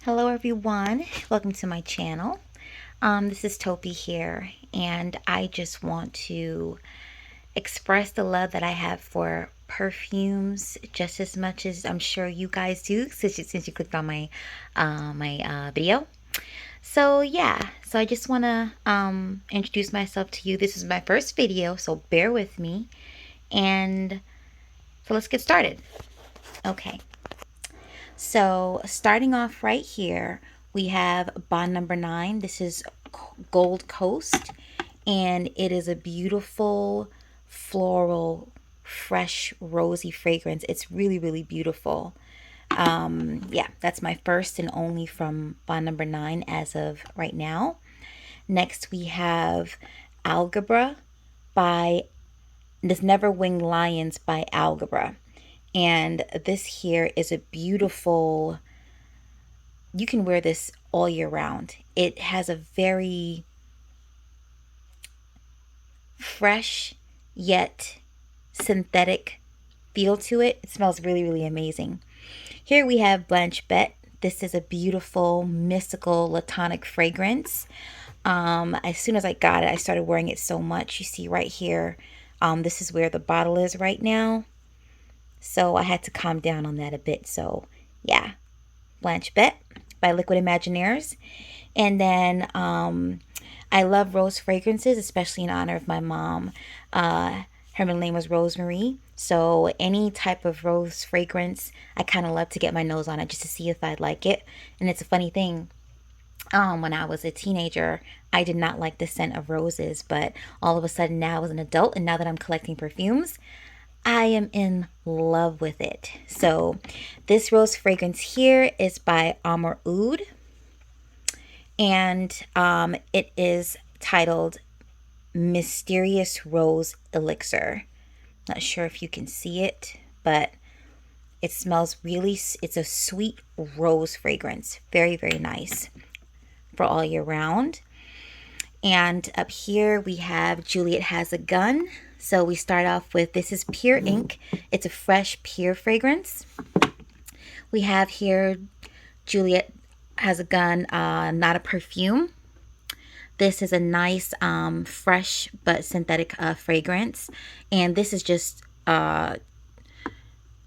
Hello everyone, welcome to my channel. This is Topi here, and I just want to express the love that I have for perfumes just as much as I'm sure you guys do since you clicked on my video. So yeah, so I just want to introduce myself to you. This is my first video, so bear with me, and so let's get started. Okay. So starting off right here, we have bond number 9. This is Gold Coast, and it is a beautiful floral, fresh, rosy fragrance. It's really, really beautiful. Yeah, that's my first and only from bond number 9 as of right now. Next, we have Algebra by this Never Winged Lions by Algebra. And this here is a beautiful, you can wear this all year round. It has a very fresh yet synthetic feel to it. It smells really, really amazing. Here we have Blanche Bette. This is a beautiful, mystical, latonic fragrance. As soon as I got it, I started wearing it so much. You see right here, this is where the bottle is right now. So I had to calm down on that a bit. So yeah, Blanche Bette by Liquid Imaginaires. And then I love rose fragrances, especially in honor of my mom. Her middle name was Rosemary. So any type of rose fragrance, I kind of love to get my nose on it just to see if I'd like it. And it's a funny thing. When I was a teenager, I did not like the scent of roses, but all of a sudden now as an adult, and now that I'm collecting perfumes, I am in love with it. So this rose fragrance here is by Amr Oud, and it is titled Mysterious Rose Elixir. Not sure if you can see it, but it smells really, it's a sweet rose fragrance. Very, very nice for all year round. And up here we have Juliet Has a Gun. So we start off with, this is Pure Ink. It's a fresh pear fragrance. We have here Juliet Has a Gun, Not a Perfume. This is a nice, fresh but synthetic fragrance. And this is just Not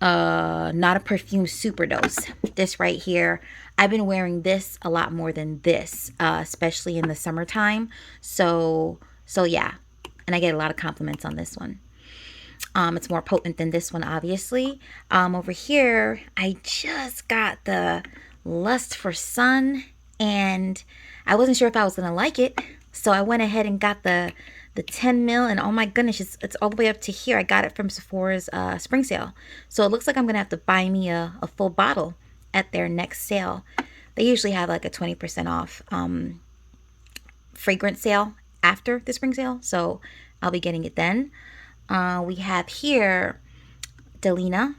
a Perfume Superdose. This right here, I've been wearing this a lot more than this, especially in the summertime. So yeah. And I get a lot of compliments on this one. It's more potent than this one, obviously. Over here, I just got the Lust for Sun, and I wasn't sure if I was going to like it. So I went ahead and got the 10 mil, and oh my goodness, it's all the way up to here. I got it from Sephora's spring sale. So it looks like I'm going to have to buy me a full bottle at their next sale. They usually have like a 20% off fragrance sale after the spring sale, so I'll be getting it then. We have here Delina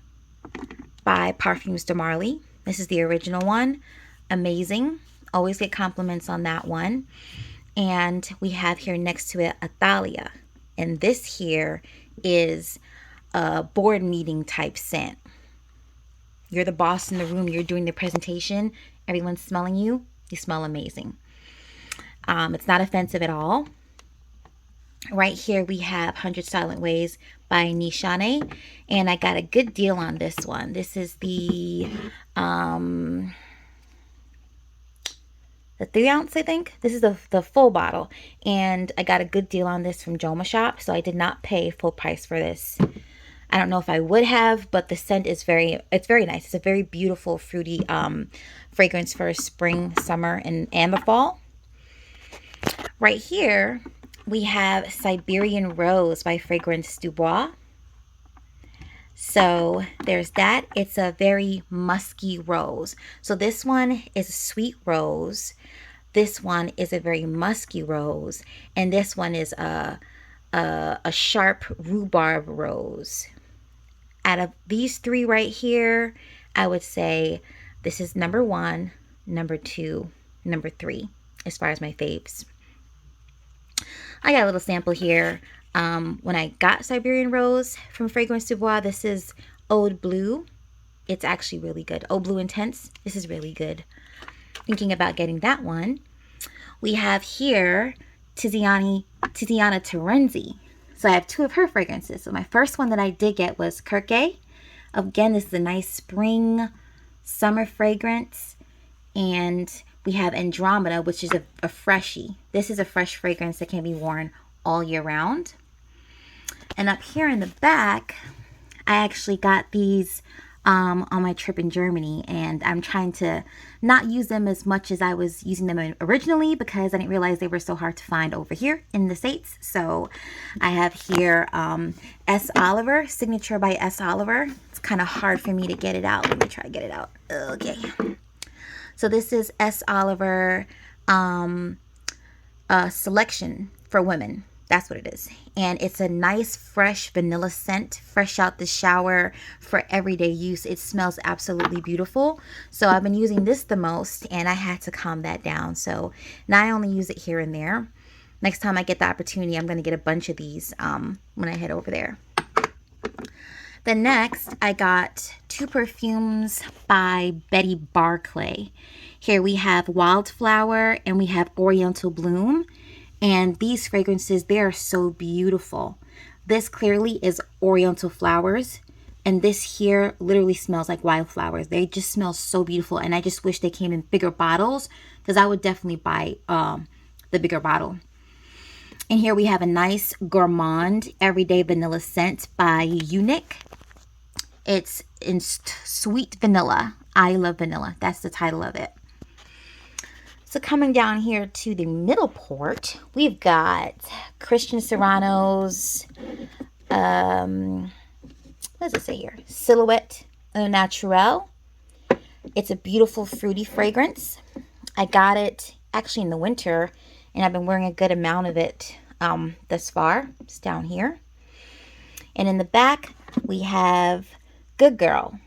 by Parfums de Marly. This is the original one. Amazing. Always get compliments on that one. And we have here next to it Athalia. And this here is a board meeting type scent. You're the boss in the room. You're doing the presentation. Everyone's smelling you. You smell amazing. It's not offensive at all. Right here we have 100 Silent Ways by Nishane, and I got a good deal on this one. This is the 3-ounce, I think. This is the full bottle, and I got a good deal on this from Joma Shop, so I did not pay full price for this. I don't know if I would have, but the scent is very nice. It's a very beautiful fruity fragrance for spring, summer, and the fall. Right here we have Siberian Rose by Fragrance du Bois. So there's that. It's a very musky rose. So this one is a sweet rose. This one is a very musky rose. And this one is a sharp rhubarb rose. Out of these three right here, I would say this is number 1, number 2, number 3 as far as my faves. I got a little sample here. When I got Siberian Rose from Fragrance du Bois, this is Ode Blue. It's actually really good. Ode Blue Intense. This is really good. thinking about getting that one. We have here Tiziana Terenzi. So I have 2 of her fragrances. So my first one that I did get was Kirke. Again, this is a nice spring, summer fragrance. And we have Andromeda, which is a freshie. This is a fresh fragrance that can be worn all year round. And up here in the back, I actually got these on my trip in Germany, and I'm trying to not use them as much as I was using them originally because I didn't realize they were so hard to find over here in the States. So I have here S. Oliver, Signature by S. Oliver. It's kind of hard for me to get it out. Let me try to get it out. Okay. So this is S. Oliver Selection for women. That's what it is. And it's a nice, fresh vanilla scent, fresh out the shower for everyday use. It smells absolutely beautiful. So I've been using this the most, and I had to calm that down. So now I only use it here and there. Next time I get the opportunity, I'm going to get a bunch of these when I head over there. Then next, I got 2 perfumes by Betty Barclay. Here we have Wildflower and we have Oriental Bloom. And these fragrances, they are so beautiful. This clearly is Oriental flowers. And this here literally smells like wildflowers. They just smell so beautiful. And I just wish they came in bigger bottles, because I would definitely buy the bigger bottle. And here we have a nice Gourmand Everyday Vanilla Scent by Unique. It's in Sweet Vanilla. I Love Vanilla. That's the title of it. So coming down here to the middle port, we've got Christian Serrano's, what does it say here? Silhouette Au Naturel. It's a beautiful fruity fragrance. I got it actually in the winter, and I've been wearing a good amount of it thus far. It's down here. And in the back, we have Good Girl.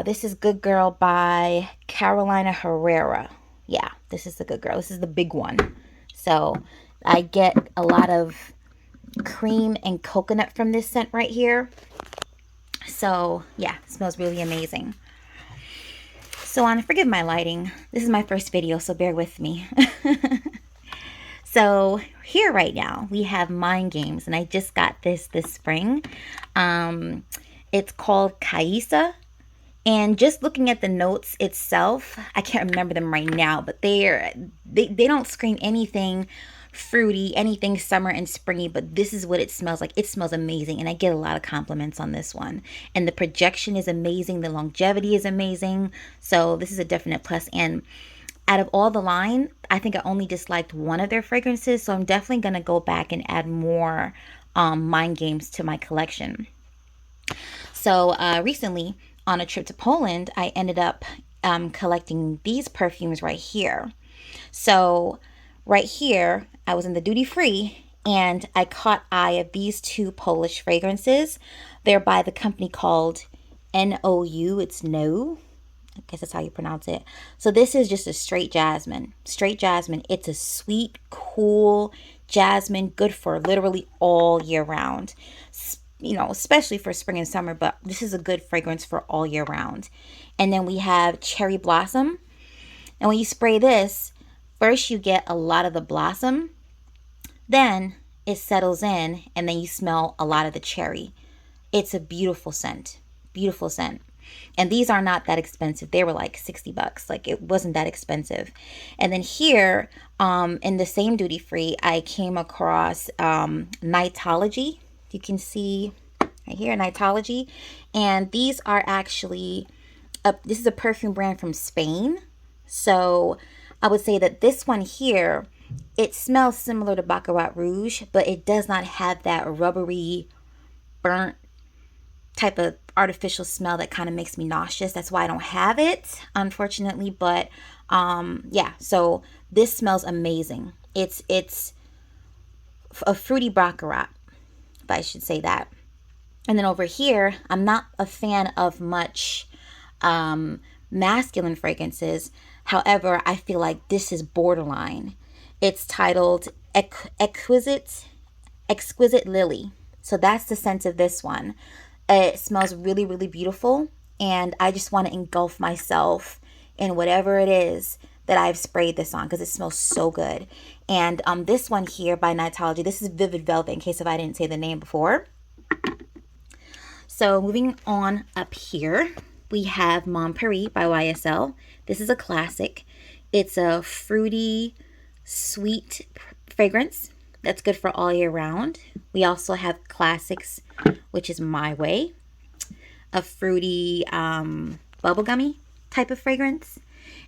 This is Good Girl by Carolina Herrera. Yeah, this is the Good Girl. This is the big one. So I get a lot of cream and coconut from this scent right here. So yeah, it smells really amazing. So forgive my lighting. This is my first video, so bear with me. So here right now, we have Mind Games, and I just got this spring. It's called Kaisa. And just looking at the notes itself, I can't remember them right now, but they don't scream anything fruity, anything summer and springy, but this is what it smells like. It smells amazing, and I get a lot of compliments on this one. And the projection is amazing. The longevity is amazing. So this is a definite plus. And out of all the line, I think I only disliked one of their fragrances, so I'm definitely going to go back and add more Mind Games to my collection. So recently, on a trip to Poland, I ended up collecting these perfumes right here. So right here, I was in the duty free, and I caught eye of these 2 Polish fragrances. They're by the company called NOU. It's No. I guess that's how you pronounce it. So this is just a straight jasmine. Straight jasmine. It's a sweet, cool jasmine, good for literally all year round. You know, especially for spring and summer, but this is a good fragrance for all year round. And then we have Cherry Blossom. And when you spray this, first you get a lot of the blossom, then it settles in, and then you smell a lot of the cherry. It's a beautiful scent. Beautiful scent. And these are not that expensive. They were like $60. Like, it wasn't that expensive. And then here, in the same duty free, I came across Nightology. You can see right here, Nightology. And these are actually, this is a perfume brand from Spain. So I would say that this one here, it smells similar to Baccarat Rouge, but it does not have that rubbery, burnt type of artificial smell that kind of makes me nauseous. That's why I don't have it, unfortunately. But yeah, so this smells amazing. It's a fruity Baccarat, if I should say that. And then over here, I'm not a fan of much masculine fragrances. However, I feel like this is borderline. It's titled Exquisite Lily. So that's the scent of this one. It smells really, really beautiful. And I just want to engulf myself in whatever it is that I've sprayed this on, because it smells so good. And this one here by Nightology, this is Vivid Velvet, in case if I didn't say the name before. So moving on up here, we have Mon Paris by YSL. This is a classic. It's a fruity, sweet fragrance that's good for all year round. We also have classics, which is My Way, a fruity, bubblegummy type of fragrance.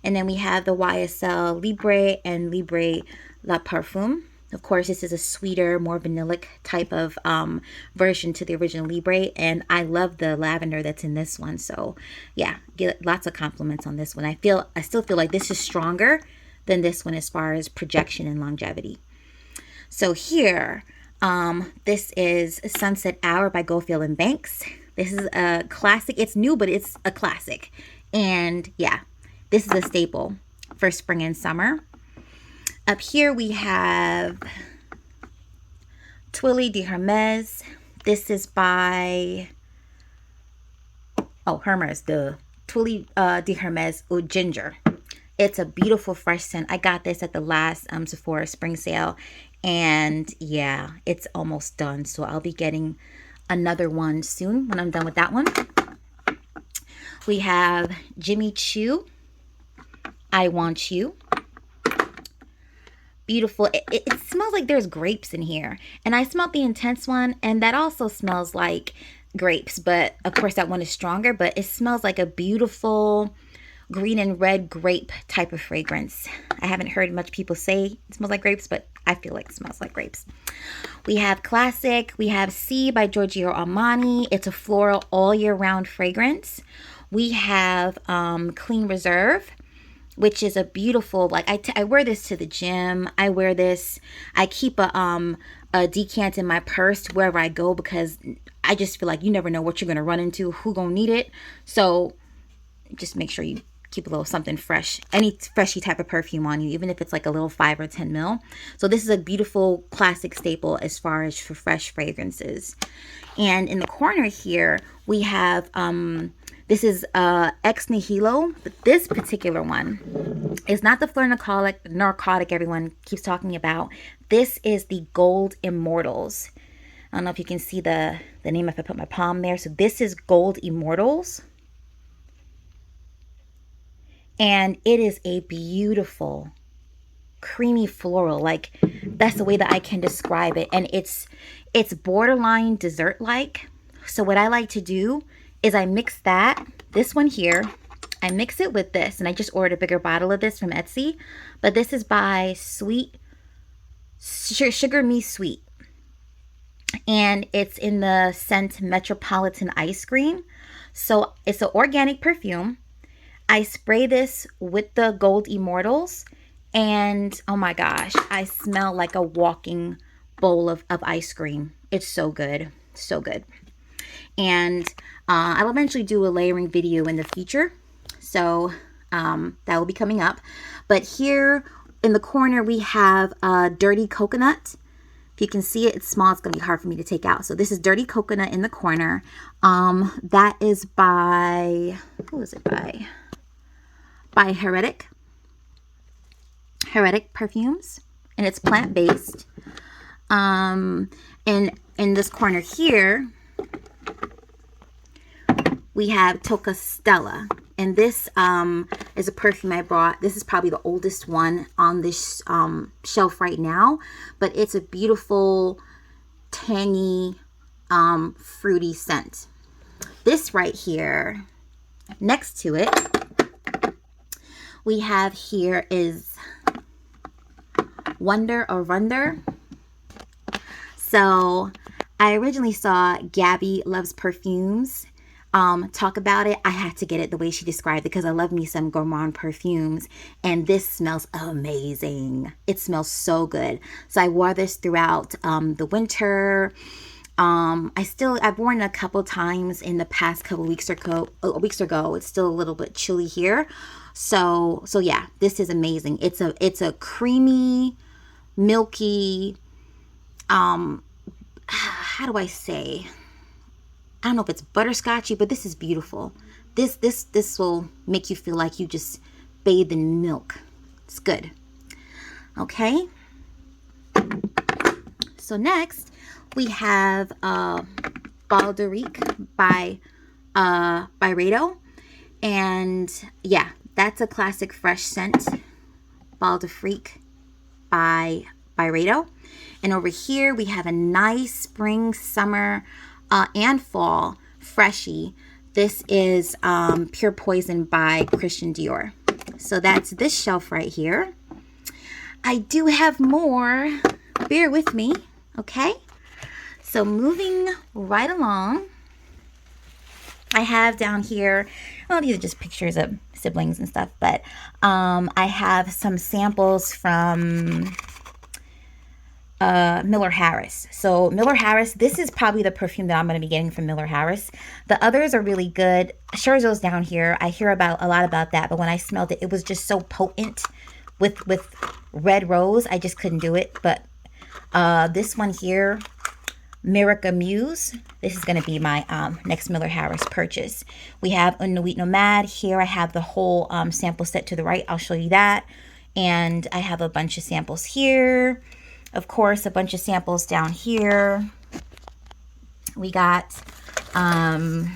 And then we have the YSL Libre and Libre La Perfume. Of course, this is a sweeter, more vanillic type of version to the original Libre. And I love the lavender that's in this one. So yeah, get lots of compliments on this one. I still feel like this is stronger than this one as far as projection and longevity. So here, this is Sunset Hour by Goldfield and Banks. This is a classic. It's new, but it's a classic. And yeah, this is a staple for spring and summer. Up here we have Tuiles de Hermes. This is by, Hermes, the Tuiles de Hermes Eau Ginger. It's a beautiful fresh scent. I got this at the last Sephora spring sale. And yeah, it's almost done. So I'll be getting another one soon when I'm done with that one. We have Jimmy Choo, I Want You. Beautiful. It smells like there's grapes in here. And I smelled the intense one, and that also smells like grapes. But of course that one is stronger, but it smells like a beautiful green and red grape type of fragrance. I haven't heard much people say it smells like grapes, but I feel like it smells like grapes. We have classic. We have C by Giorgio Armani. It's a floral all year round fragrance. We have Clean Reserve, which is a beautiful, like I wear this to the gym. I wear this. I keep a decant in my purse wherever I go, because I just feel like you never know what you're gonna run into, who gonna need it. So just make sure you keep a little something fresh, any freshy type of perfume on you, even if it's like a little 5 or 10 mil. So this is a beautiful classic staple as far as for fresh fragrances. And in the corner here, we have, this is Ex Nihilo, but this particular one is not the Fleur narcotic everyone keeps talking about. This is the Gold Immortals. I don't know if you can see the name if I put my palm there. So this is Gold Immortals. And it is a beautiful, creamy floral. Like, that's the way that I can describe it. And it's borderline dessert-like. So what I like to do is I mix this one here, I mix it with this, and I just ordered a bigger bottle of this from Etsy. But this is by Sugar Me Sweet. And it's in the scent Metropolitan Ice Cream. So it's an organic perfume. I spray this with the Gold Immortals, and oh my gosh, I smell like a walking bowl of ice cream. It's so good. So good. And I'll eventually do a layering video in the future. So that will be coming up. But here in the corner, we have Dirty Coconut. If you can see it, it's small. It's going to be hard for me to take out. So this is Dirty Coconut in the corner. That is by, who is it by? By Heretic Perfumes, and it's plant-based. And in this corner here, we have Tocca Stella, and this is a perfume I brought. This is probably the oldest one on this shelf right now, but it's a beautiful, tangy, fruity scent. This right here, next to it, we have here is Wonder or Runder. So I originally saw Gabby Loves Perfumes talk about it. I had to get it the way she described it, because I love me some gourmand perfumes, and this smells amazing. It smells so good. So I wore this throughout the winter. I've worn it a couple times in the past couple weeks ago. It's still a little bit chilly here. So yeah, this is amazing. It's a creamy, milky, how do I say? I don't know if it's butterscotchy, but this is beautiful. This will make you feel like you just bathed in milk. It's good. Okay. So next we have Balderique by Rado. And yeah, that's a classic fresh scent. Balderique by Rado. And over here we have a nice spring, summer, and fall freshie. This is Pure Poison by Christian Dior. So that's this shelf right here. I do have more. Bear with me, okay? So moving right along, I have down here, well, these are just pictures of siblings and stuff, but I have some samples from Miller Harris. So Miller Harris, this is probably the perfume that I'm going to be getting from Miller Harris. The others are really good. Scherzo's down here. I hear about a lot about that, but when I smelled it, it was just so potent with red rose. I just couldn't do it. But this one here, Mirica Muse, this is going to be my next Miller Harris purchase. We have Un Nuit Nomade. Here I have the whole sample set to the right. I'll show you that. And I have a bunch of samples here. Of course, a bunch of samples down here. We got House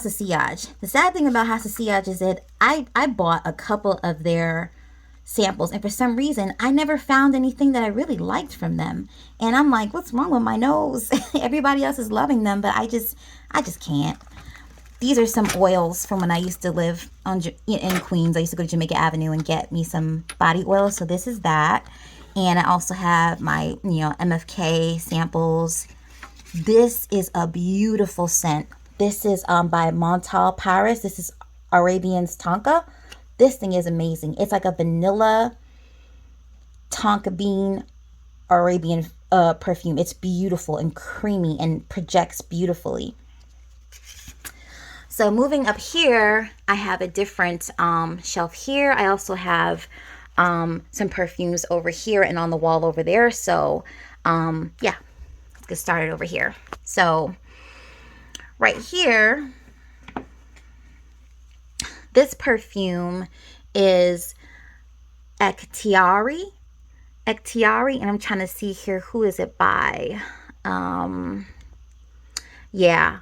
of Sillage. The sad thing about House of Sillage is that I bought a couple of their samples, and for some reason, I never found anything that I really liked from them. And I'm like, what's wrong with my nose? Everybody else is loving them, but I just can't. These are some oils from when I used to live in Queens. I used to go to Jamaica Avenue and get me some body oil. So this is that. And I also have my, MFK samples. This is a beautiful scent. This is by Montal Paris. This is Arabian's Tonka. This thing is amazing. It's like a vanilla tonka bean Arabian perfume. It's beautiful and creamy and projects beautifully. So moving up here, I have a different shelf here. I also have some perfumes over here and on the wall over there. So yeah, let's get started over here. So right here, this perfume is Ektiari, and I'm trying to see here, who is it by? Yeah,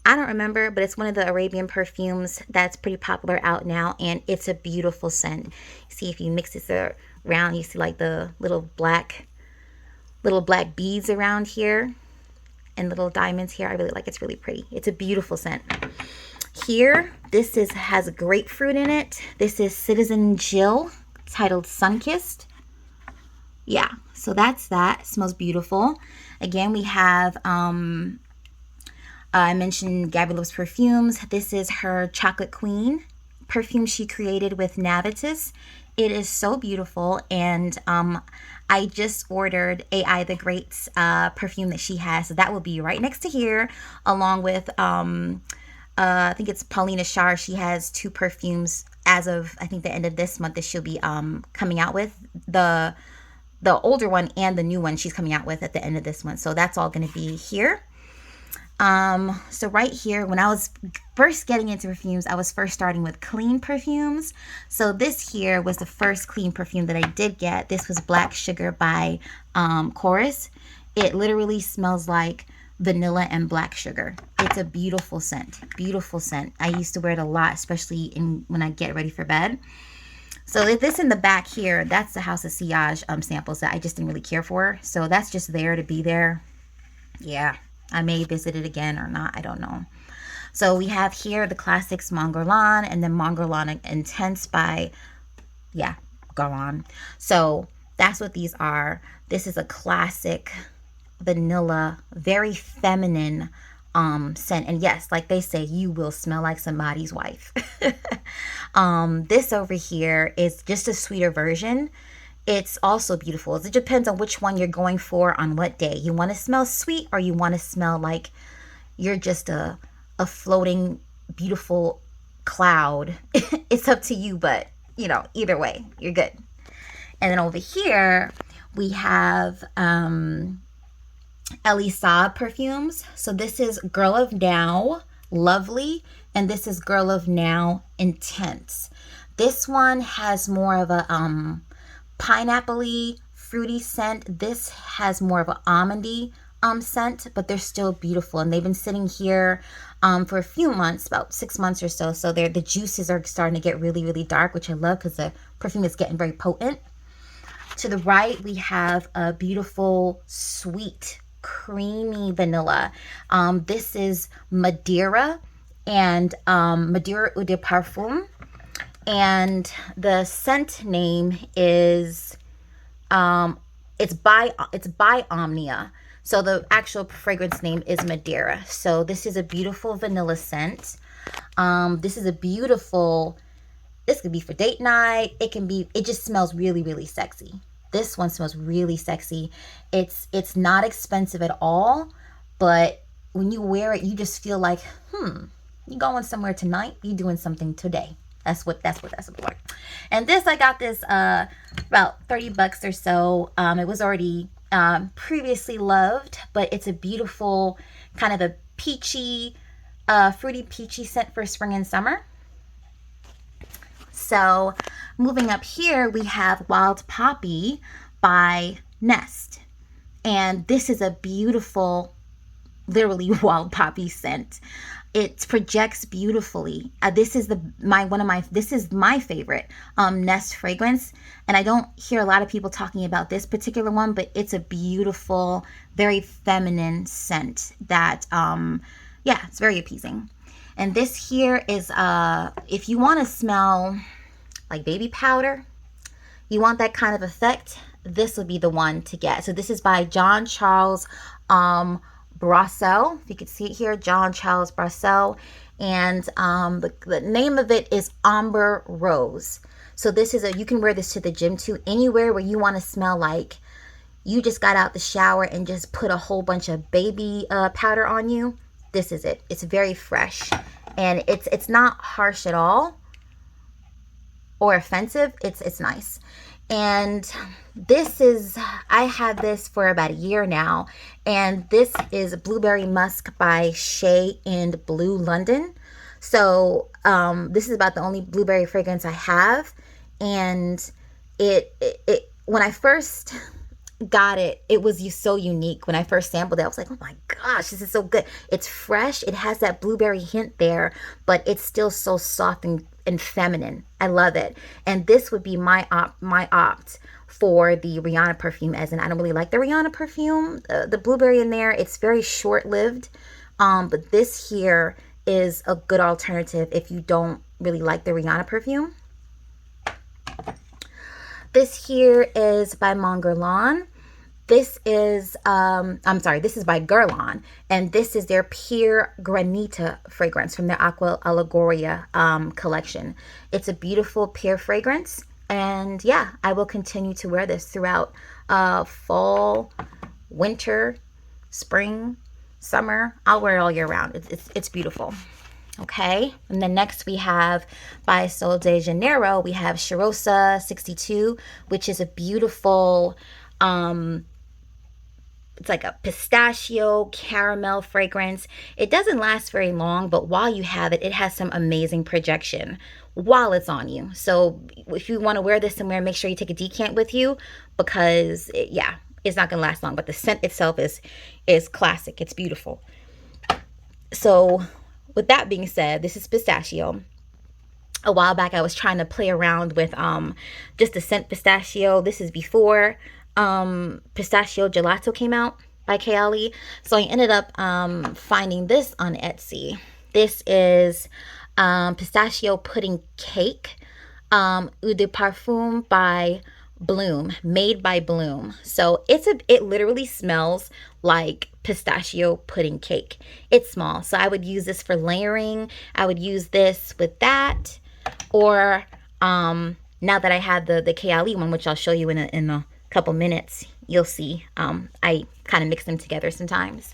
I don't remember, but it's one of the Arabian perfumes that's pretty popular out now, and it's a beautiful scent. See, if you mix this around, you see like the little black beads around here and little diamonds here. I really like it. It's really pretty. It's a beautiful scent. Here, this has grapefruit in it. This is Citizen Jill, titled Sunkissed. Yeah, so that's that. It smells beautiful. Again, we have I mentioned Gabrielle's Perfumes. This is her Chocolate Queen perfume she created with Navitus. It is so beautiful, and I just ordered AI the Great's perfume that she has, so that will be right next to here, along with I think it's Paulina Shar. She has 2 perfumes as of, I think, the end of this month that she'll be coming out with. The older one and the new one she's coming out with at the end of this month. So that's all going to be here. So right here, when I was first getting into perfumes, I was first starting with clean perfumes. So this here was the first clean perfume that I did get. This was Black Sugar by Chorus. It literally smells like vanilla and black sugar. It's a beautiful scent. Beautiful scent. I used to wear it a lot, especially when I get ready for bed. So this in the back here, that's the House of Sillage samples that I just didn't really care for. So that's just there to be there. Yeah, I may visit it again or not. I don't know. So we have here the classics Mon Guerlain, and then Mon Guerlain Intense by, yeah, Guerlain. So that's what these are. This is a classic vanilla, very feminine scent. And yes, like they say, you will smell like somebody's wife. This over here is just a sweeter version. It's also beautiful. It depends on which one you're going for on what day. You want to smell sweet, or you want to smell like you're just a floating, beautiful cloud. It's up to you, but either way, you're good. And then over here, we have Elisa Perfumes. So this is Girl of Now, Lovely, and this is Girl of Now, Intense. This one has more of a pineapple-y, fruity scent. This has more of an almondy scent, but they're still beautiful. And they've been sitting here for a few months, about 6 months or so. So the juices are starting to get really, really dark, which I love because the perfume is getting very potent. To the right, we have a beautiful, sweet, creamy vanilla. This is Madeira and Madeira Eau de Parfum. And the scent name is it's by Omnia. So the actual fragrance name is Madeira. So this is a beautiful vanilla scent. This is a beautiful, this could be for date night. It just smells really, really sexy. This one smells really sexy. It's not expensive at all, but when you wear it, you just feel like, you going somewhere tonight, you doing something today. That's what that's like. And this, I got this about $30 or so. It was already previously loved, but it's a beautiful kind of a peachy, fruity peachy scent for spring and summer. So moving up here, we have Wild Poppy by Nest. And this is a beautiful, literally wild poppy scent. It projects beautifully. This is my favorite Nest fragrance, and I don't hear a lot of people talking about this particular one, but it's a beautiful, very feminine scent that yeah, it's very appeasing. And this here is if you want to smell like baby powder, you want that kind of effect, this will be the one to get. So this is by John Charles Brassel. If you can see it here, John Charles Brassel. And the name of it is Amber Rose. So this is you can wear this to the gym too. Anywhere where you want to smell like you just got out the shower and just put a whole bunch of baby powder on you. This is it. It's very fresh. And it's not harsh at all or offensive. It's nice. And this is, I had this for about a year now, and this is Blueberry Musk by Shea and Blue London. So this is about the only blueberry fragrance I have, and it when I first got it, it was so unique. When I first sampled it, I was like, oh my gosh, this is so good. It's fresh. It has that blueberry hint there, but it's still so soft and feminine. I love it. And this would be my opt for the Rihanna perfume, as in I don't really like the Rihanna perfume. The blueberry in there, it's very short-lived. But this here is a good alternative if you don't really like the Rihanna perfume. This here is by Guerlain. This is, this is by Guerlain, and this is their Pure Granita fragrance from their Aqua Allegoria collection. It's a beautiful pear fragrance, and yeah, I will continue to wear this throughout fall, winter, spring, summer. I'll wear it all year round. It's beautiful. Okay, and then next we have by Sol de Janeiro, we have Cheirosa 62, which is a beautiful, it's like a pistachio caramel fragrance. It doesn't last very long, but while you have it, it has some amazing projection while it's on you. So if you want to wear this somewhere, make sure you take a decant with you, because it's not gonna last long, but the scent itself is classic. It's beautiful. So with that being said, this is pistachio. A while back, I was trying to play around with just the scent pistachio. This is before Pistachio Gelato came out by Kayali. So I ended up finding this on Etsy. This is Pistachio Pudding Cake, Eau de Parfum by Bloom, made by Bloom. So it literally smells like pistachio pudding cake. It's small, so I would use this for layering. I would use this with that, or now that I had the Kayali one, which I'll show you in a couple minutes, you'll see I kind of mix them together sometimes.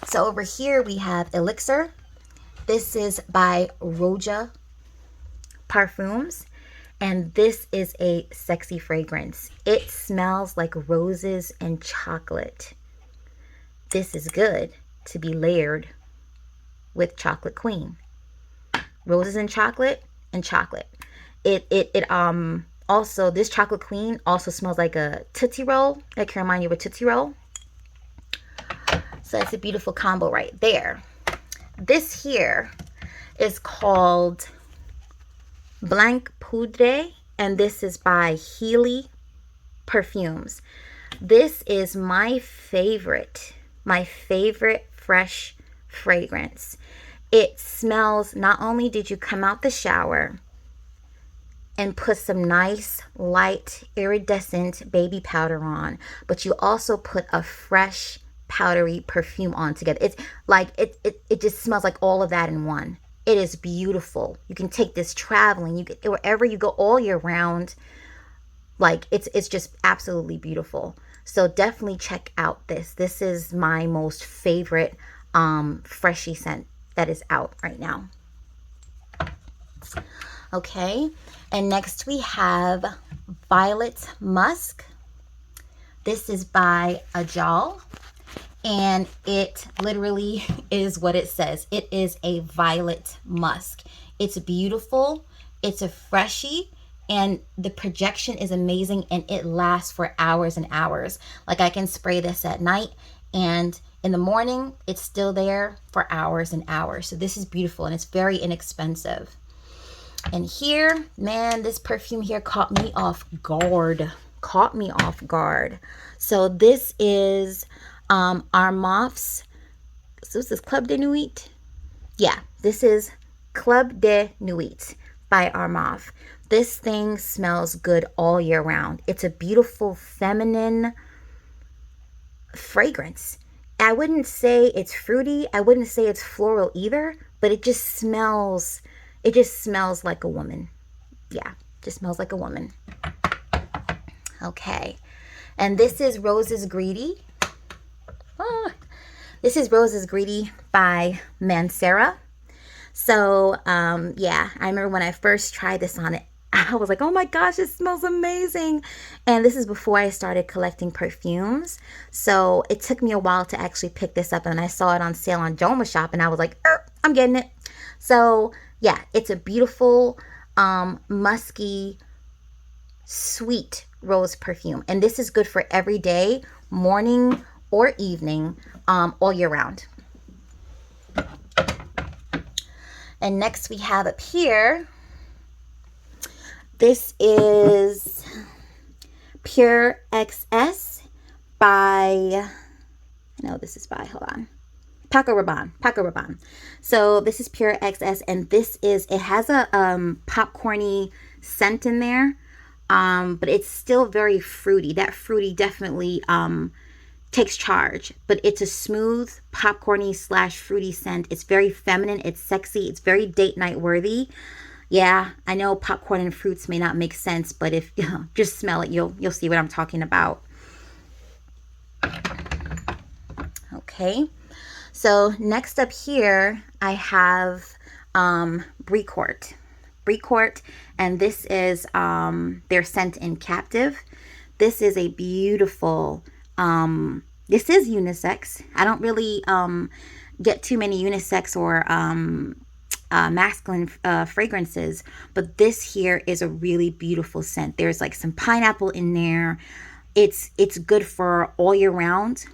So over here we have Elixir. This is by Roja Perfumes, and this is a sexy fragrance. It smells like roses and chocolate. This is good to be layered with Chocolate Queen. Roses and chocolate and chocolate. It also, this Chocolate Queen also smells like a Tootsie Roll. That can remind you of a Tootsie Roll. So that's a beautiful combo right there. This here is called Blanc Poudre, and this is by Healy Perfumes. This is my favorite fresh fragrance. It smells, not only did you come out the shower and put some nice light iridescent baby powder on, but you also put a fresh powdery perfume on together. It's like it just smells like all of that in one. It is beautiful. You can take this traveling, you get wherever you go all year round. Like it's just absolutely beautiful. So definitely check out this. This is my most favorite freshy scent that is out right now. Okay, and next we have Violet Musk. This is by Ajal, and it literally is what it says. It is a violet musk. It's beautiful, it's a freshie, and the projection is amazing, and it lasts for hours and hours. Like I can spray this at night, and in the morning it's still there for hours and hours. So this is beautiful, and it's very inexpensive. And here, man, this perfume here caught me off guard. So this is Armaf's, so this is Club de Nuit. Yeah, this is Club de Nuit by Armaf. This thing smells good all year round. It's a beautiful feminine fragrance. I wouldn't say it's fruity. I wouldn't say it's floral either, but it just smells like a woman. Yeah, just smells like a woman. Okay, and this is Roses Greedy. This is Roses Greedy by Mancera. So yeah, I remember when I first tried this on it, I was like, oh my gosh, it smells amazing. And this is before I started collecting perfumes. So it took me a while to actually pick this up, and I saw it on sale on Joma Shop, and I was like, I'm getting it. So yeah, it's a beautiful, musky, sweet rose perfume. And this is good for every day, morning or evening, all year round. And next we have up here, this is Pure XS by, hold on, Paco Rabanne. So this is Pure XS, and this is, it has a popcorny scent in there, but it's still very fruity. That fruity definitely takes charge, but it's a smooth popcorny / fruity scent. It's very feminine, it's sexy, it's very date night worthy. Yeah, I know popcorn and fruits may not make sense, but if you just smell it, you'll see what I'm talking about. Okay, so next up here I have Bricourt, and this is their scent in Captive. This is a beautiful, this is unisex. I don't really get too many unisex or masculine fragrances, but this here is a really beautiful scent. There's like some pineapple in there. It's good for all year round.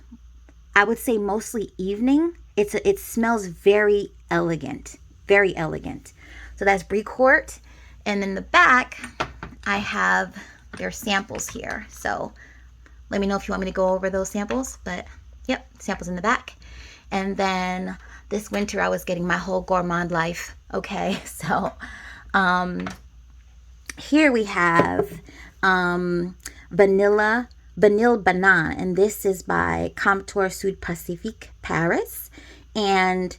I would say mostly evening. It smells very elegant, very elegant. So that's Bricourt. And in the back, I have their samples here. So let me know if you want me to go over those samples. But yep, samples in the back. And then this winter I was getting my whole gourmand life. Okay, so here we have Vanille Banane, and this is by Comptoir Sud Pacifique Paris. And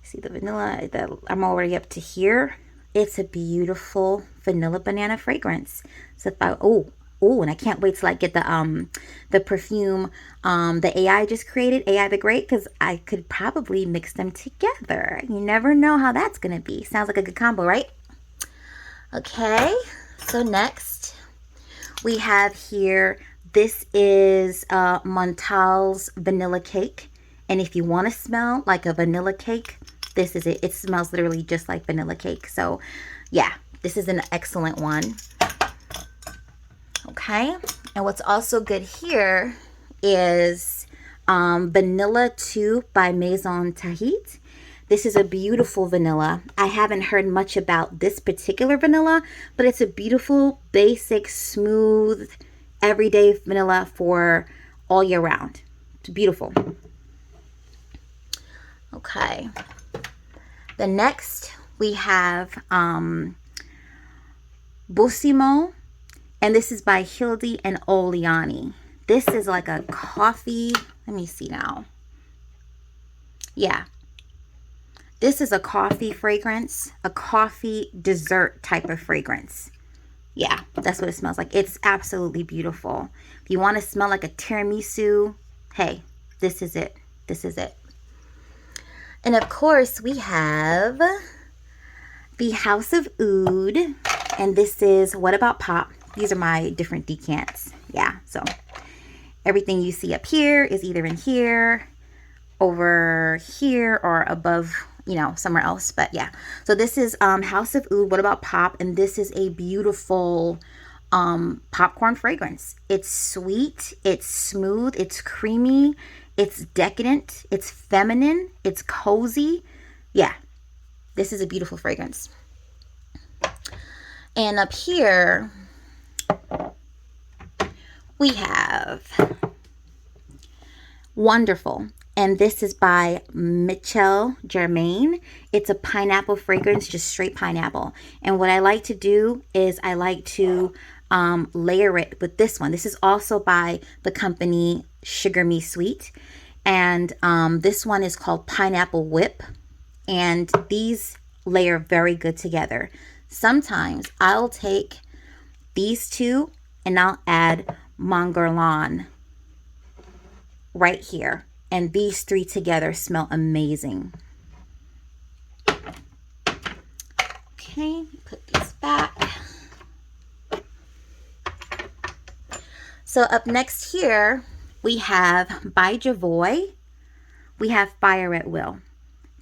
see the vanilla, I'm already up to here. It's a beautiful vanilla banana fragrance. So if I, and I can't wait till I get the perfume the AI just created, AI the Great, because I could probably mix them together. You never know how that's going to be. Sounds like a good combo, right? Okay, so next we have here, this is Montal's Vanilla Cake. And if you want to smell like a vanilla cake, this is it. It smells literally just like vanilla cake. So yeah, This is an excellent one. Okay, and what's also good here is Vanilla 2 by Maison Tahit. This is a beautiful vanilla. I haven't heard much about this particular vanilla, but it's a beautiful, basic, smooth, everyday vanilla for all year round. It's beautiful. Okay. The next we have Bussimo, and this is by Hildy and Oliani. This is like a coffee. Let me see now. Yeah. This is a coffee fragrance, a coffee dessert type of fragrance. Yeah, that's what it smells like. It's absolutely beautiful. If you want to smell like a tiramisu, hey, this is it. This is it. And of course, we have the House of Oud. And this is What About Pop? These are my different decants. Yeah, so everything you see up here is either in here, over here, or above, you know, somewhere else. But yeah, so this is House of Oud, What About Pop? And this is a beautiful popcorn fragrance. It's sweet, it's smooth, it's creamy, it's decadent, it's feminine, it's cozy. Yeah, this is a beautiful fragrance. And up here we have Wonderful. And this is by Michel Germain. It's a pineapple fragrance, just straight pineapple. And what I like to do is I like to layer it with this one. This is also by the company Sugar Me Sweet. And this one is called Pineapple Whip. And these layer very good together. Sometimes I'll take these two and I'll add Monguerlon right here. And these three together smell amazing. Okay, put these back. So up next here, we have by Javoy, we have Fire at Will.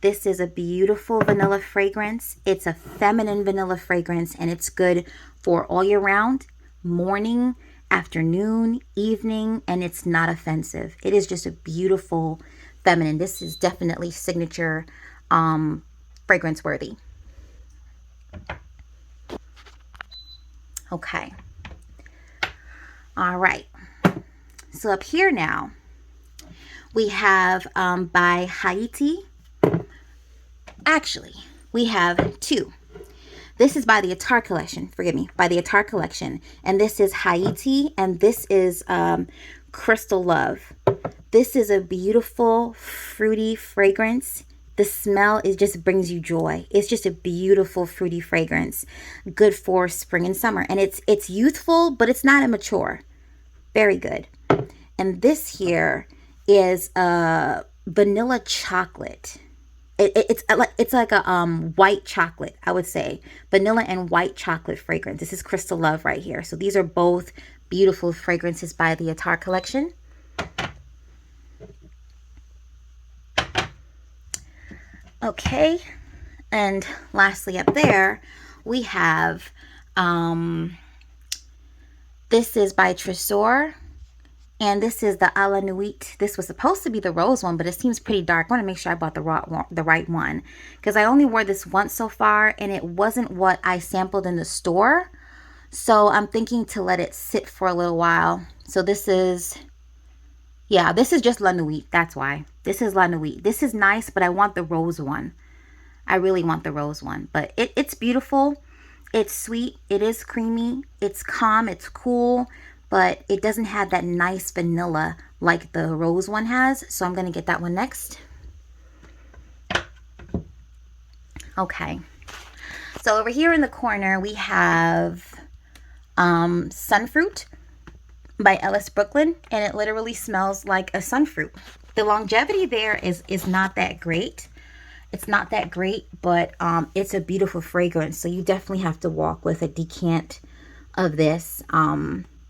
This is a beautiful vanilla fragrance. It's a feminine vanilla fragrance, and it's good for all year round, morning, afternoon, evening, and it's not offensive. It is just a beautiful feminine. This is definitely signature fragrance worthy. Okay. All right. So up here now, we have by Haiti. Actually, we have two. This is by the Attar Collection, forgive me, by the Attar Collection. And this is Haiti, and this is Crystal Love. This is a beautiful, fruity fragrance. The smell just brings you joy. It's just a beautiful, fruity fragrance. Good for spring and summer. And it's youthful, but it's not immature. Very good. And this here is vanilla chocolate. It's like a white chocolate, I would say. Vanilla and white chocolate fragrance. This is Crystal Love right here. So these are both beautiful fragrances by the Attar Collection. Okay. And lastly up there, we have, this is by Tresor. And this is the à la Nuit. This was supposed to be the rose one, but it seems pretty dark. I want to make sure I bought the right one. Because I only wore this once so far, and it wasn't what I sampled in the store. So I'm thinking to let it sit for a little while. So this is, yeah, this is just La Nuit. That's why. This is La Nuit. This is nice, but I want the rose one. I really want the rose one. But it's beautiful. It's sweet. It is creamy. It's calm. It's cool. But it doesn't have that nice vanilla like the rose one has. So I'm going to get that one next. Okay. So over here in the corner, we have Sunfruit by Ellis Brooklyn. And it literally smells like a sunfruit. The longevity there is not that great. It's not that great, but it's a beautiful fragrance. So you definitely have to walk with a decant of this.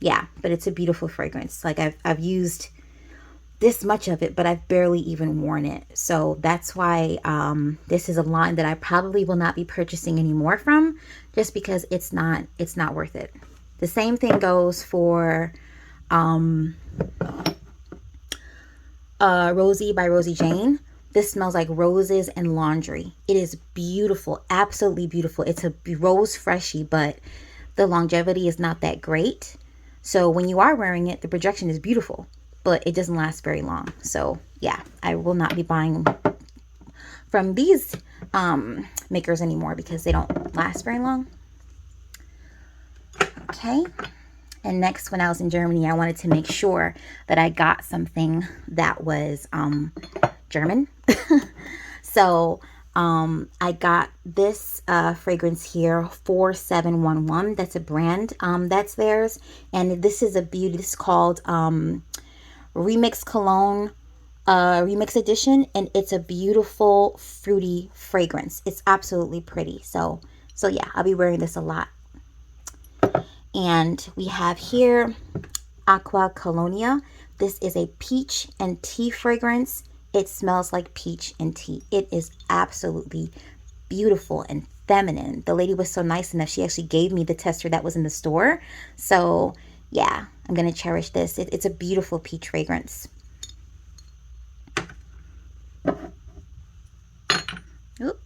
Yeah, but it's a beautiful fragrance. Like I've used this much of it, but I've barely even worn it. So that's why this is a line that I probably will not be purchasing anymore from, just because it's not worth it. The same thing goes for Rosie by Rosie Jane. This smells like roses and laundry. It is beautiful, absolutely beautiful. It's a rose freshy, but the longevity is not that great. So when you are wearing it, the projection is beautiful, but it doesn't last very long. So yeah, I will not be buying from these makers anymore because they don't last very long. Okay. And next, when I was in Germany, I wanted to make sure that I got something that was German. So I got this fragrance here, 4711. That's a brand that's theirs. And this is a beauty. This is called Remix Cologne Remix Edition. And it's a beautiful fruity fragrance. It's absolutely pretty. So yeah, I'll be wearing this a lot. And we have here Aqua Colonia. This is a peach and tea fragrance. It smells like peach and tea. It is absolutely beautiful and feminine. The lady was so nice enough. She actually gave me the tester that was in the store. So yeah, I'm going to cherish this. It's a beautiful peach fragrance. Oop.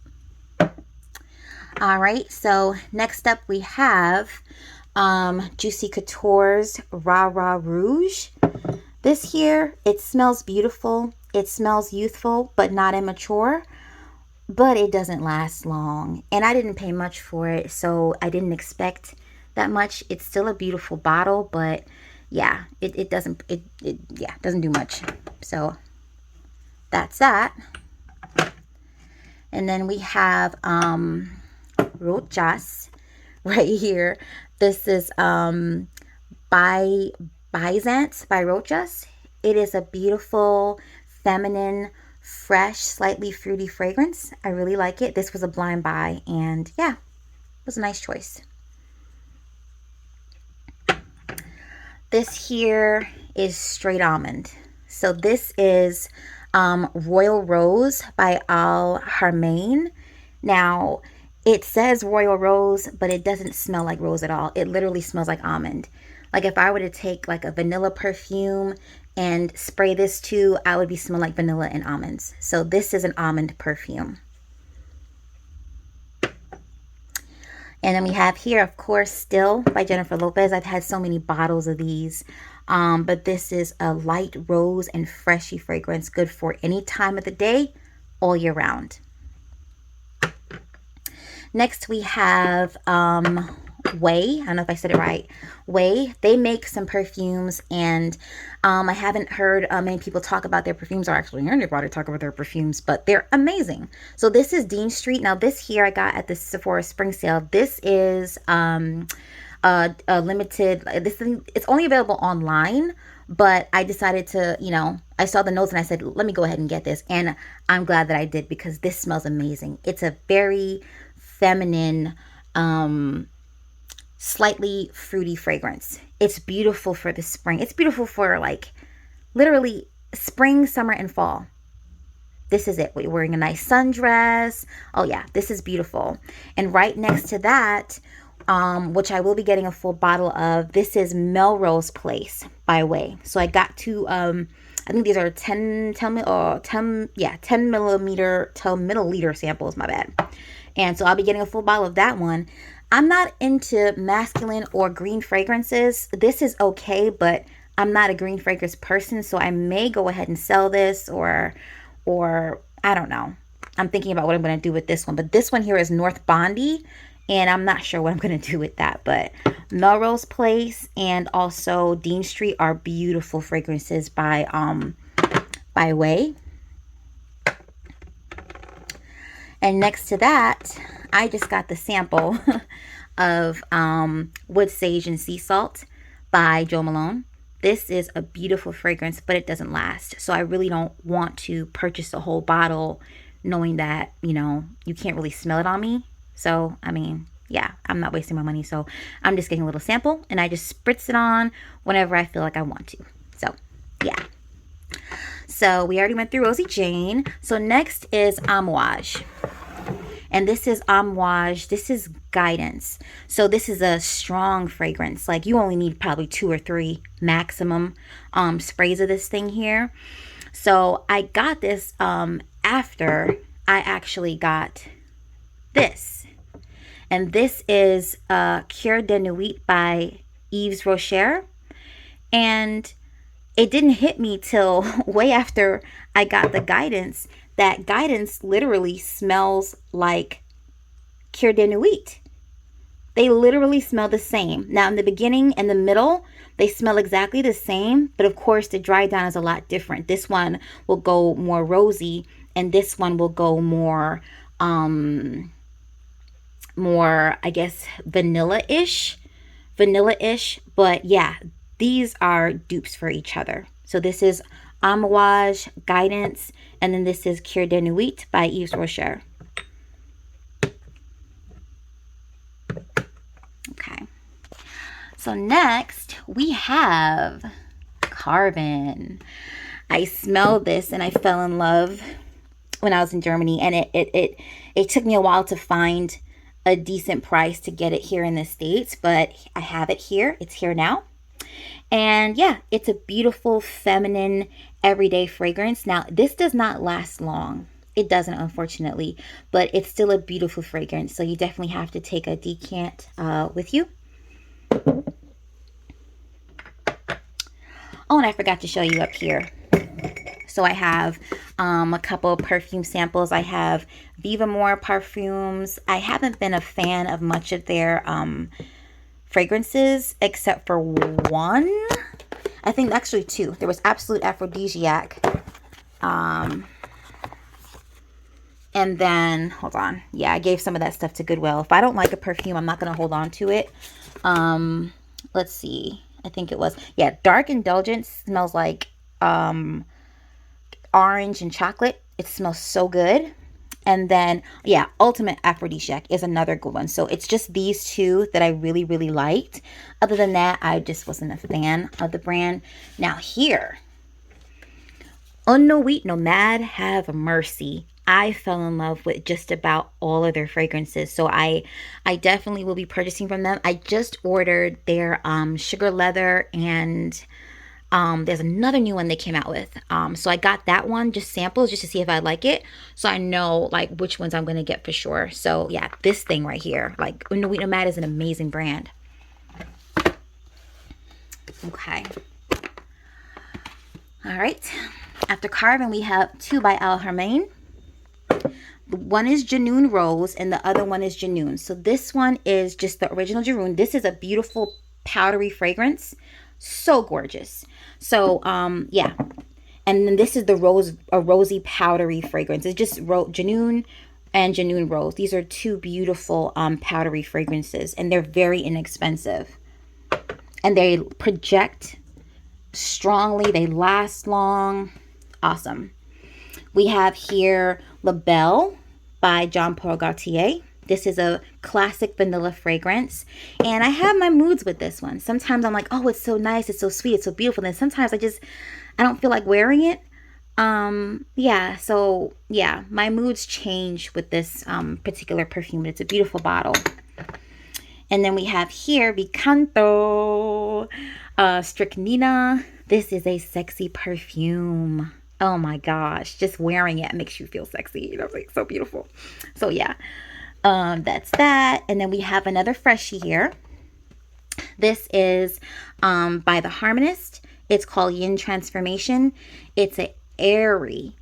All right, so next up we have Juicy Couture's Rah Rah Rouge. This here, it smells beautiful. It smells youthful, but not immature. But it doesn't last long. And I didn't pay much for it, so I didn't expect that much. It's still a beautiful bottle, but yeah, it doesn't do much. So that's that. And then we have Rojas right here. This is Byzance by Rojas. It is a beautiful, feminine, fresh, slightly fruity fragrance. I really like it. This was a blind buy, and yeah, it was a nice choice. This here is straight almond. So this is Royal Rose by Al Harmain. Now, it says Royal Rose, but it doesn't smell like rose at all. It literally smells like almond. Like if I were to take like a vanilla perfume and spray this too, I would be smelling like vanilla and almonds. So this is an almond perfume. And then we have here, of course, Still by Jennifer Lopez. I've had so many bottles of these. But this is a light rose and freshy fragrance, good for any time of the day, all year round. Next we have Way. I don't know if I said it right. Way. They make some perfumes, and I haven't heard many people talk about their perfumes, or actually heard anybody talk about their perfumes, but they're amazing. So this is Dean Street. Now this here I got at the Sephora spring sale. This is a limited. It's only available online, but I decided to, I saw the notes and I said, let me go ahead and get this, and I'm glad that I did because this smells amazing. It's a very feminine, slightly fruity fragrance. It's beautiful for the spring. It's beautiful for like literally spring, summer, and fall. This is it. We're wearing a nice sundress. Oh yeah, this is beautiful. And right next to that, which I will be getting a full bottle of, this is Melrose Place by Way. So I got two, I think these are 10 milliliter samples, my bad. And so I'll be getting a full bottle of that one. I'm not into masculine or green fragrances. This is okay, but I'm not a green fragrance person, so I may go ahead and sell this or I don't know. I'm thinking about what I'm going to do with this one. But this one here is North Bondi, and I'm not sure what I'm going to do with that. But Melrose Place and also Dean Street are beautiful fragrances by Way. And next to that, I just got the sample of Wood Sage and Sea Salt by Jo Malone. This is a beautiful fragrance, but it doesn't last. So I really don't want to purchase a whole bottle knowing that, you can't really smell it on me. So, I mean, yeah, I'm not wasting my money. So I'm just getting a little sample, and I just spritz it on whenever I feel like I want to. So, yeah. So we already went through Rosie Jane. So next is Amouage. And this is Amouage. This is Guidance. So this is a strong fragrance. Like you only need probably 2 or 3 maximum sprays of this thing here. So I got this after I actually got this. And this is Cure de Nuit by Yves Rocher. And it didn't hit me till way after I got the Guidance that Guidance literally smells like Cure de Nuit. They literally smell the same. Now in the beginning and the middle, they smell exactly the same, but of course the dry down is a lot different. This one will go more rosy and this one will go more I guess vanilla-ish, but yeah, these are dupes for each other. So this is Amouage, Guidance, and then this is Cure de Nuit by Yves Rocher. Okay. So next we have Carbon. I smelled this and I fell in love when I was in Germany, and it took me a while to find a decent price to get it here in the States, but I have it here. It's here now. And yeah, it's a beautiful, feminine, everyday fragrance. Now, this does not last long. It doesn't, unfortunately, but it's still a beautiful fragrance. So you definitely have to take a decant with you. Oh, and I forgot to show you up here. So I have a couple of perfume samples. I have Viva More Perfumes. I haven't been a fan of much of their fragrances except for one. I think actually 2. There was Absolute Aphrodisiac. And then, hold on. Yeah, I gave some of that stuff to Goodwill. If I don't like a perfume, I'm not going to hold on to it. Let's see. I think it was, yeah, Dark Indulgence smells like orange and chocolate. It smells so good. And then, yeah, Ultimate Aphrodisiac is another good one. So it's just these 2 that I really, really liked. Other than that, I just wasn't a fan of the brand. Now here, Nuit Nomad Have Mercy. I fell in love with just about all of their fragrances. So I definitely will be purchasing from them. I just ordered their Sugar Leather, and there's another new one they came out with. So I got that one, just samples, just to see if I like it. So I know like which ones I'm going to get for sure. So yeah, this thing right here, like Nuit Nomad is an amazing brand. Okay. All right. After Carbon, we have 2 by Al Hermain. One is Janoon Rose and the other one is Janoon. So this one is just the original Janoon. This is a beautiful powdery fragrance. So gorgeous. So yeah, and then this is the rosy powdery fragrance. It's just Janoon and Janoon Rose. These are 2 beautiful powdery fragrances, and they're very inexpensive, and they project strongly. They last long. Awesome. We have here La Belle by Jean Paul Gaultier. This is a classic vanilla fragrance, and I have my moods with this one. Sometimes I'm like, oh, it's so nice, it's so sweet, it's so beautiful. And sometimes I don't feel like wearing it. Yeah, so yeah, my moods change with this particular perfume. It's a beautiful bottle. And then we have here Vicanto Strychnina. This is a sexy perfume. Oh my gosh, just wearing it makes you feel sexy. You know, like so beautiful. So yeah. That's that. And then we have another freshie here. This is by The Harmonist. It's called Yin Transformation. It's an airy,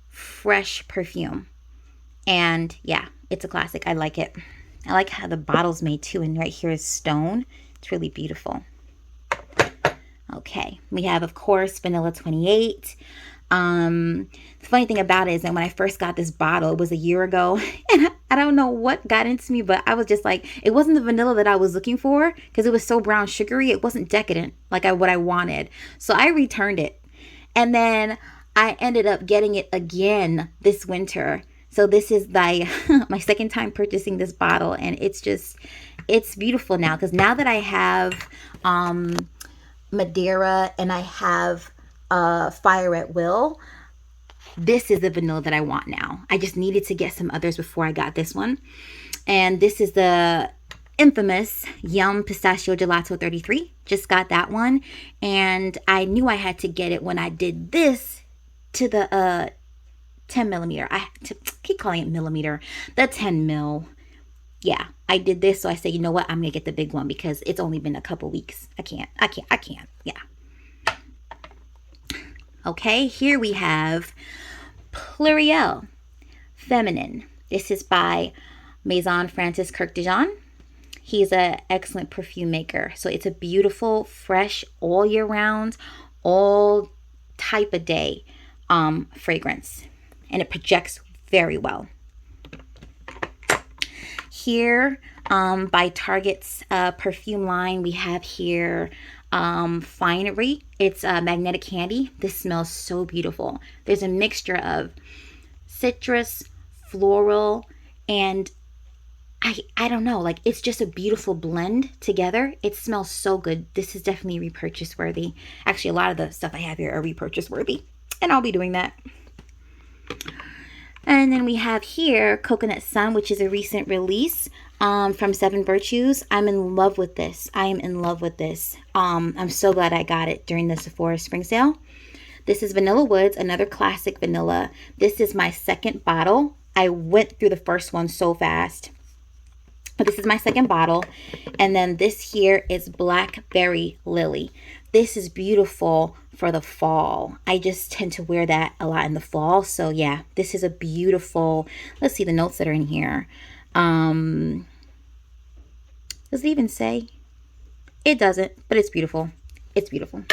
fresh perfume. And yeah, it's a classic. I like it. I like how the bottle's made too. And right here is stone. It's really beautiful. Okay, we have, of course, Vanilla 28. The funny thing about it is that when I first got this bottle, it was a year ago, and I don't know what got into me, but I was just like, it wasn't the vanilla that I was looking for because it was so brown sugary. It wasn't decadent like what I wanted. So I returned it, and then I ended up getting it again this winter. So this is my second time purchasing this bottle, and it's beautiful now because now that I have Madeira and I have Fire at Will. This is the vanilla that I want now. I just needed to get some others before I got this one. And this is the infamous Yum Pistachio Gelato 33. Just got that one. And I knew I had to get it when I did this to the 10 millimeter. I keep calling it millimeter. The 10 mil. Yeah, I did this. So I said, you know what? I'm going to get the big one because it's only been a couple weeks. I can't. Yeah. Okay, here we have Pluriel Feminine. This is by Maison Francis Kirk Dijon. He's an excellent perfume maker. So it's a beautiful, fresh, all year round, all type of day fragrance. And it projects very well. Here by Target's perfume line, we have here Finery. It's magnetic candy. This smells so beautiful. There's a mixture of citrus, floral, and I don't know, like it's just a beautiful blend together. It smells so good. This is definitely repurchase worthy. Actually, a lot of the stuff I have here are repurchase worthy, and I'll be doing that. And then we have here Coconut Sun, which is a recent release from Seven Virtues. I'm in love with this. I am in love with this. I'm so glad I got it during the Sephora spring sale. This is Vanilla Woods, another classic vanilla. This is my second bottle. I went through the first one so fast. But this is my second bottle. And then this here is Blackberry Lily. This is beautiful for the fall. I just tend to wear that a lot in the fall. So yeah, this is a beautiful, let's see the notes that are in here. Does it even say? It doesn't, but it's beautiful. It's beautiful.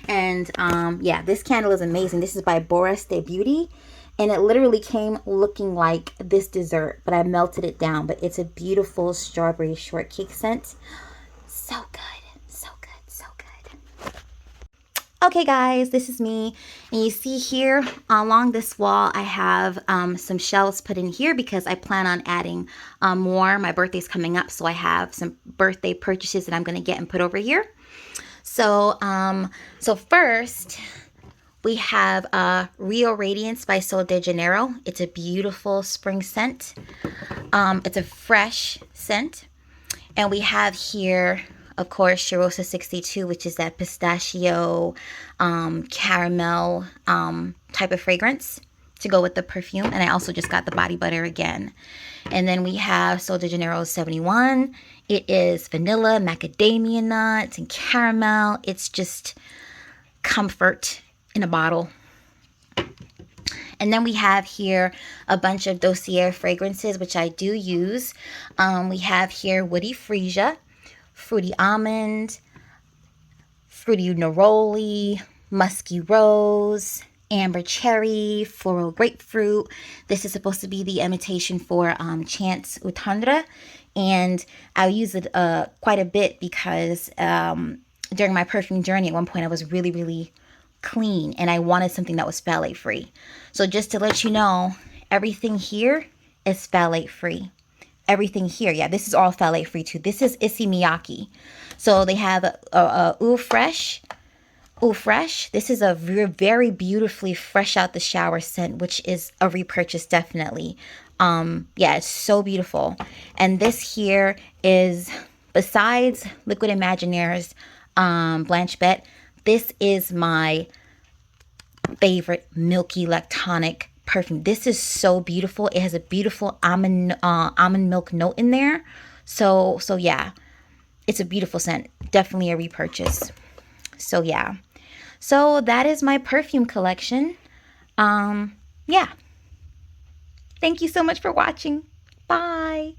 And yeah, this candle is amazing. This is by Boris de Beauty. And it literally came looking like this dessert, but I melted it down. But it's a beautiful strawberry shortcake scent. So good, so good, so good. Okay guys, this is me. And you see here along this wall, I have some shelves put in here because I plan on adding more. My birthday's coming up, so I have some birthday purchases that I'm gonna get and put over here. So, so first, we have Rio Radiance by Sol de Janeiro. It's a beautiful spring scent. It's a fresh scent. And we have here, of course, Charosa 62, which is that pistachio, caramel type of fragrance to go with the perfume. And I also just got the body butter again. And then we have Sol de Janeiro 71. It is vanilla, macadamia nuts, and caramel. It's just comfort in a bottle. And then we have here a bunch of Dossier fragrances, which I do use. We have here Woody Freesia, Fruity Almond, Fruity Neroli, Musky Rose, Amber Cherry, Floral Grapefruit. This is supposed to be the imitation for Chance Utandra. And I'll use it quite a bit because during my perfume journey at one point I was really clean and I wanted something that was phthalate free. So just to let you know, everything here is phthalate free. Everything here, yeah, this is all phthalate free too. This is Issey Miyake. So they have Eau Fresh. This is a very beautifully fresh out the shower scent, which is a repurchase definitely. Yeah, it's so beautiful. And this here is, besides Liquid Imaginaire's Blanche Bette, this is my favorite milky lactonic perfume. This is so beautiful. It has a beautiful almond milk note in there. So yeah, it's a beautiful scent. Definitely a repurchase. So yeah. So that is my perfume collection. Yeah. Thank you so much for watching. Bye.